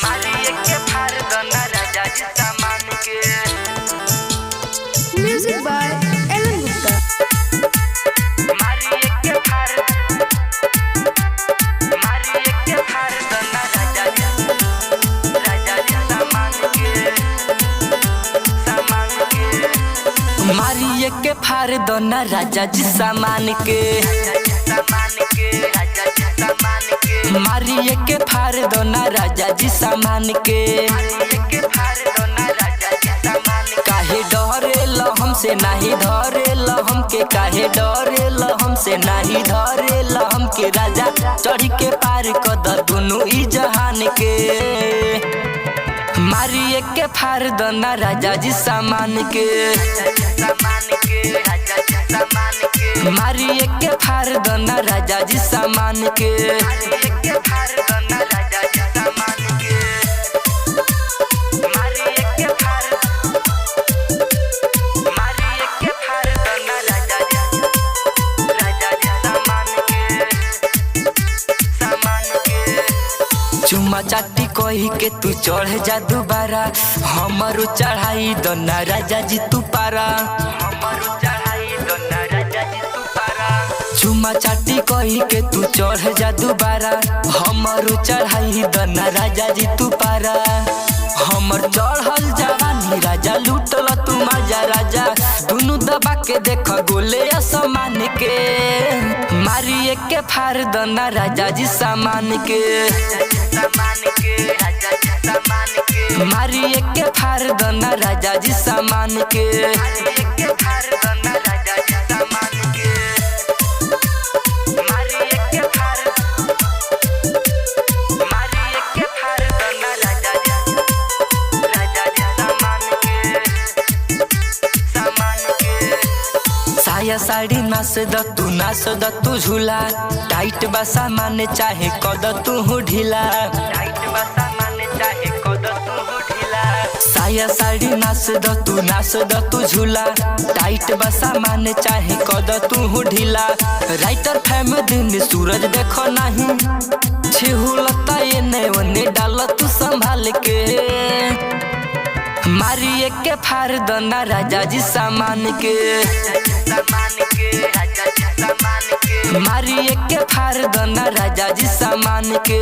मारिए के फाड़ दो ना राजा जी सामान के। Music by Ellen Gupta. मारिए के फाड़ दो ना राजा जी सामान के। मारिए के फाड़ दो ना राजा जी सामान के। मारिए के फाड़ दो ना राजा जी सामान के। काहे डरेला हमसे नाही धरेला हमके, काहे डरेला हमसे नाही धरेला हमके। राजा चढ़ी के पार कद दुनु ई जहान के। मारिए के फाड़ दो ना राजा जी सामान के। मारिए के फाड़ दो ना राजा जी सामान के। चुम्मा चाटी कही के तू चढ़ जा दोबारा, हमरो चढ़ाई दो ना राजा जी तू पारा। चुम्मा चाटी कही के तू चढ़ जा दोबारा, हमरो चढ़ाई दो ना राजा जी तू पारा। हमर चढ़ल जवानी राजा लूटल तू मजा राजा, दुनु दबा के देख गोले असमान के। मारिए के फाड़ दो ना राजा जी सामान के। मारिए के फाड़ दो ना राजा जी सामान के। साया साड़ी नास द तू झूला, टाइट बा सामान चाहे कद तू ढीला। साया साड़ी नास द तू झूला, टाइट बा सामान चाहे कद तू ढीला। राइटर फैम दिन सूरज देखो नहीं, छिहुलता ये ने ओने डाल तू संभाल के। मारिए के फाड़ दो ना राजा जी सामान के। मारिए के फाड़ दो ना राजा जी सामान के।